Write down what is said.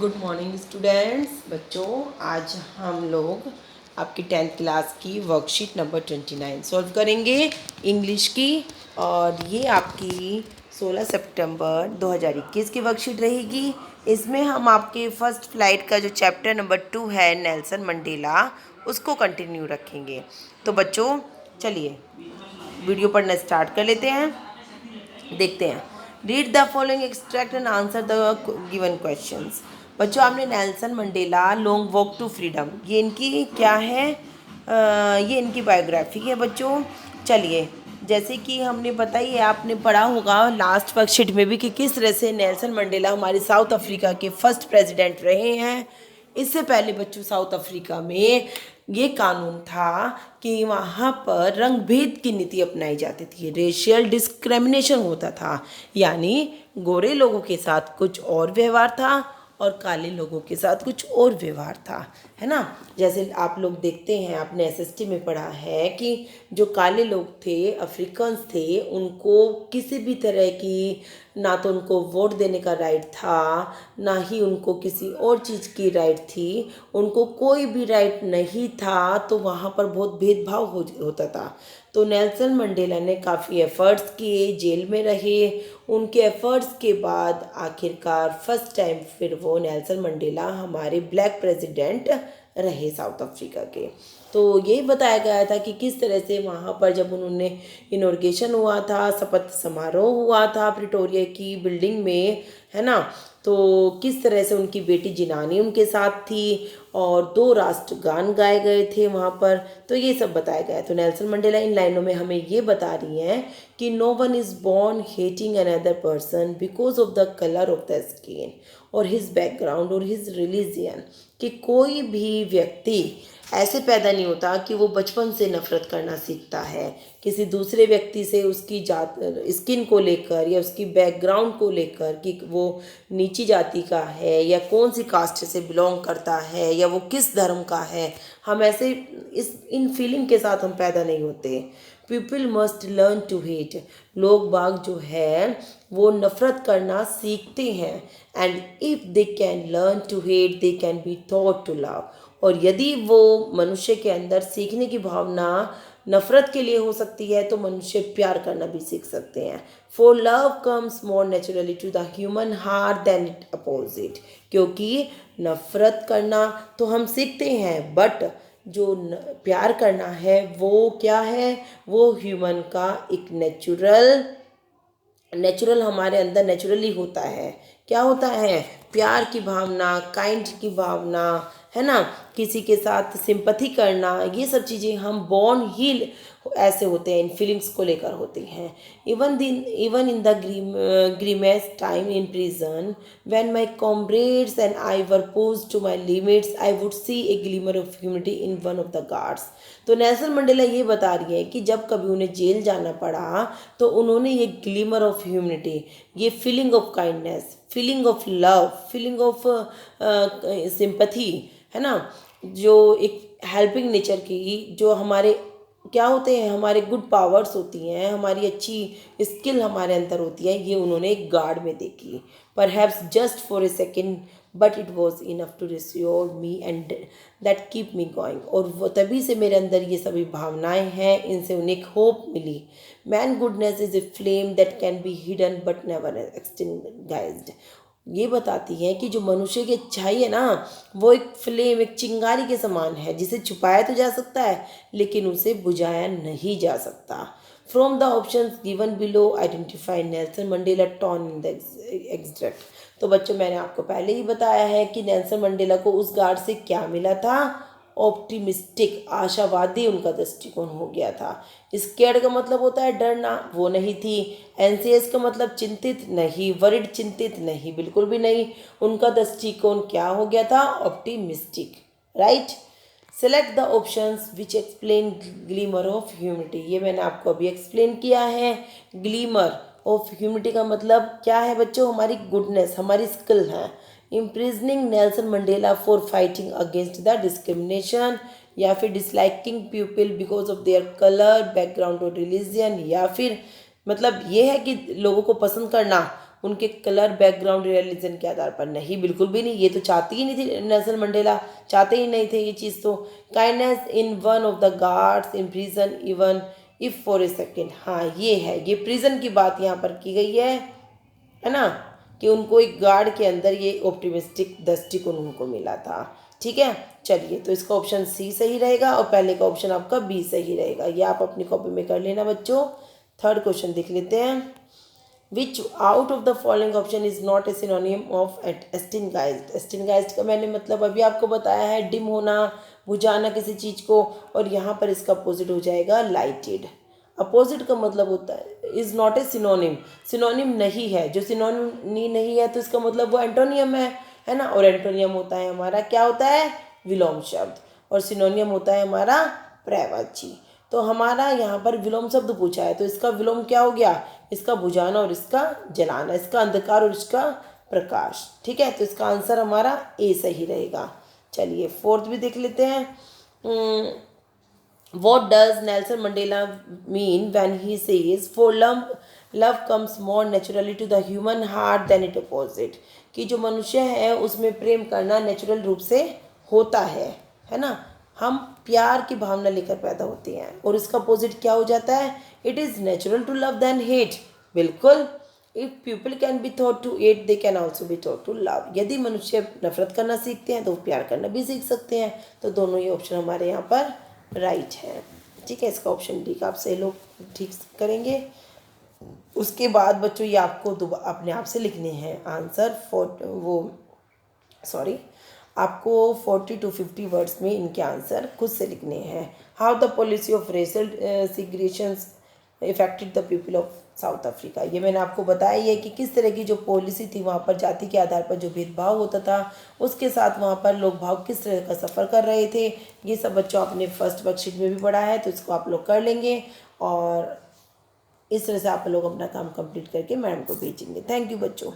Good morning students. बच्चों, आज हम लोग आपकी 10th क्लास की वर्कशीट नंबर 29 सॉल्व करेंगे इंग्लिश की। और ये आपकी 16 सितंबर 2021 की वर्कशीट रहेगी। इसमें हम आपके फर्स्ट फ्लाइट का जो चैप्टर नंबर 2 है नेल्सन मंडेला, उसको कंटिन्यू रखेंगे। तो बच्चों चलिए वीडियो पढ़ना स्टार्ट कर लेते हैं। देखते हैं। Read the following extract and answer the given questions. बच्चों, आपने Nelson Mandela long walk to freedom, ये इनकी क्या है, ये इनकी बायोग्राफी है बच्चों। चलिए, जैसे कि हमने बताई है, आपने पढ़ा होगा लास्ट वर्कशीट में भी कि किस तरह से नेल्सन मंडेला हमारे साउथ अफ्रीका के फर्स्ट प्रेसिडेंट रहे हैं। इससे पहले बच्चों साउथ अफ्रीका में ये कानून था कि वहाँ पर रंग भेद की नीति अपनाई जाती थी, रेशियल डिस्क्रिमिनेशन होता था। यानी गोरे लोगों के साथ कुछ और व्यवहार था और काले लोगों के साथ कुछ और व्यवहार था, है ना। जैसे आप लोग देखते हैं, आपने एसएसटी में पढ़ा है कि जो काले लोग थे, अफ्रीकन्स थे, उनको किसी भी तरह की ना तो उनको वोट देने का राइट था, ना ही उनको किसी और चीज़ की राइट थी। उनको कोई भी राइट नहीं था, तो वहाँ पर बहुत भेदभाव होता था। तो नेल्सन मंडेला ने काफ़ी एफ़र्ट्स किए, जेल में रहे। उनके एफ़र्ट्स के बाद आखिरकार फर्स्ट टाइम फिर वो नेल्सन मंडेला हमारे ब्लैक प्रेसिडेंट रहे साउथ अफ्रीका के। तो यही बताया गया था कि किस तरह से वहाँ पर जब उन्होंने इनॉर्गेशन हुआ था, शपथ समारोह हुआ था प्रिटोरिया की बिल्डिंग में, है ना। तो किस तरह से उनकी बेटी जिनानी उनके साथ थी और 2 राष्ट्रगान गाए गए थे वहाँ पर। तो ये सब बताया गया है। तो नेल्सन मंडेला इन लाइनों में हमें ये बता रही हैं कि no one is born hating another person because of the colour of the skin और हिज बैकग्राउंड और हिज रिलीजियन, कि कोई भी व्यक्ति ऐसे पैदा नहीं होता कि वो बचपन से नफरत करना सीखता है किसी दूसरे व्यक्ति से, उसकी जात स्किन को लेकर या उसकी बैकग्राउंड को लेकर कि वो नीची जाति का है या कौन सी कास्ट से बिलोंग करता है या वो किस धर्म का है। हम ऐसे इन फीलिंग के साथ हम पैदा नहीं होते। People must learn to hate, लोग बाग जो है वो नफरत करना सीखते हैं। And if they can learn to hate they can be taught to love, और यदि वो मनुष्य के अंदर सीखने की भावना नफरत के लिए हो सकती है तो मनुष्य प्यार करना भी सीख सकते हैं। For love comes more naturally to the human heart than it opposite, क्योंकि नफरत करना तो हम सीखते हैं, बट जो प्यार करना है वो क्या है, वो ह्यूमन का एक नेचुरल हमारे अंदर नेचुरली होता है। क्या होता है? प्यार की भावना, काइंड की भावना, है ना, किसी के साथ सिंपथी करना, ये सब चीज़ें हम बॉर्न ही ऐसे होते हैं, इन फीलिंग्स को लेकर होते हैं। Even in the grimmest time in prison when my comrades and I were pushed to my limits I would see a glimmer of humanity in one of the guards. तो Nelson Mandela ये बता रही है कि जब कभी उन्हें jail जाना पड़ा तो उन्होंने ये ग्लिमर ऑफ ह्यूमनिटी, ये feeling of kindness, feeling of love, feeling of sympathy, है ना, जो एक हेल्पिंग नेचर की, जो हमारे क्या होते हैं, हमारे गुड पावर्स होती हैं, हमारी अच्छी स्किल हमारे अंदर होती है, ये उन्होंने एक गार्ड में देखी। Perhaps just for a second but it was enough to reassure me and that keep me going, और वो तभी से मेरे अंदर ये सभी भावनाएं हैं, इनसे उन्हें एक होप मिली। Man goodness is a flame that can be hidden but never extinguished. ये बताती है कि जो मनुष्य की अच्छाई है ना, वो एक फ्लेम, एक चिंगारी के समान है, जिसे छुपाया तो जा सकता है लेकिन उसे बुझाया नहीं जा सकता। From the option given below identify Nelson Mandela tone in the extract. तो बच्चों, मैंने आपको पहले ही बताया है कि नेल्सन मंडेला को उस गार्ड से क्या मिला था, ऑप्टिमिस्टिक, आशावादी उनका दृष्टिकोण हो गया था। स्केर्ड का मतलब होता है डरना, वो नहीं थी। एंसियस का मतलब चिंतित नहीं, वरिड चिंतित नहीं, बिल्कुल भी नहीं। उनका दृष्टिकोण क्या हो गया था? Optimistic, right. Select the options which explain glimmer of humility, ये मैंने आपको अभी एक्सप्लेन किया है। ग्लीमर ऑफ ह्यूमिलिटी का मतलब क्या है बच्चों? हमारी गुडनेस, हमारी स्किल है। Imprisoning Nelson Mandela for fighting against the discrimination, या फिर disliking people because of their colour, background और रिलीजन, या फिर मतलब ये है कि लोगों को पसंद करना उनके कलर, बैकग्राउंड, रिलीजन के आधार पर। नहीं, बिल्कुल भी नहीं, ये तो चाहती ही नहीं थी, नेल्सन मंडेला चाहते ही नहीं थे ये चीज़। तो kindness in one of the guards in prison even if for a second, हाँ ये है, ये प्रिजन की बात यहाँ पर की गई है ना, कि उनको एक गार्ड के अंदर ये ऑप्टिमिस्टिक दृष्टिकोण उनको मिला था। ठीक है, चलिए, तो इसका ऑप्शन सी सही रहेगा और पहले का ऑप्शन आपका बी सही रहेगा। ये आप अपनी कॉपी में कर लेना बच्चों। थर्ड क्वेश्चन देख लेते हैं। Which out of the following option is not a synonym of extinguished. Extinguished का मैंने मतलब अभी आपको बताया है, डिम होना, बुझाना किसी चीज़ को, और यहाँ पर इसका अपोजिट हो जाएगा लाइटेड। अपोजिट का मतलब होता है is not a synonym, synonym नहीं है, जो सिनोनिम नहीं है तो इसका मतलब वो एंटोनियम है ना। और एंटोनियम होता है हमारा, क्या होता है, विलोम शब्द, और सिनोनियम होता है हमारा पर्यायवाची। तो हमारा यहाँ पर विलोम शब्द पूछा है, तो इसका विलोम क्या हो गया, इसका बुझाना और इसका जलाना, इसका अंधकार और इसका प्रकाश। ठीक है, तो इसका आंसर हमारा ए सही रहेगा। चलिए, फोर्थ भी देख लेते हैं। What does Nelson Mandela mean when he says for love comes more naturally to the human heart than its opposite? कि जो मनुष्य है उसमें प्रेम करना नेचुरल रूप से होता है ना। हम प्यार की भावना लेकर पैदा होते हैं, और इसका अपोजिट क्या हो जाता है, it is natural to love than hate. बिल्कुल, if people can be taught to hate they can also be taught to love. यदि मनुष्य नफरत करना सीखते हैं तो वो प्यार करना भी सीख सकते हैं। तो दोनों ही ऑप्शन हमारे यहाँ पर राइट है। ठीक है, इसका ऑप्शन डी का आप सही लोग ठीक करेंगे। उसके बाद बच्चों ये आपको अपने आप से लिखने हैं आंसर आपको 40 to 50 वर्ड्स में इनके आंसर खुद से लिखने हैं। How the policy of racial segregations affected the people of South Africa. ये मैंने आपको बताया है कि किस तरह की जो पॉलिसी थी वहाँ पर जाति के आधार पर जो भेदभाव होता था, उसके साथ वहाँ पर लोग भाव किस तरह का सफ़र कर रहे थे। ये सब बच्चों आपने फर्स्ट वर्कशीट में भी पढ़ा है, तो इसको आप लोग कर लेंगे और इस तरह से आप लोग अपना काम कंप्लीट करके मैडम को भेजेंगे। थैंक यू बच्चों।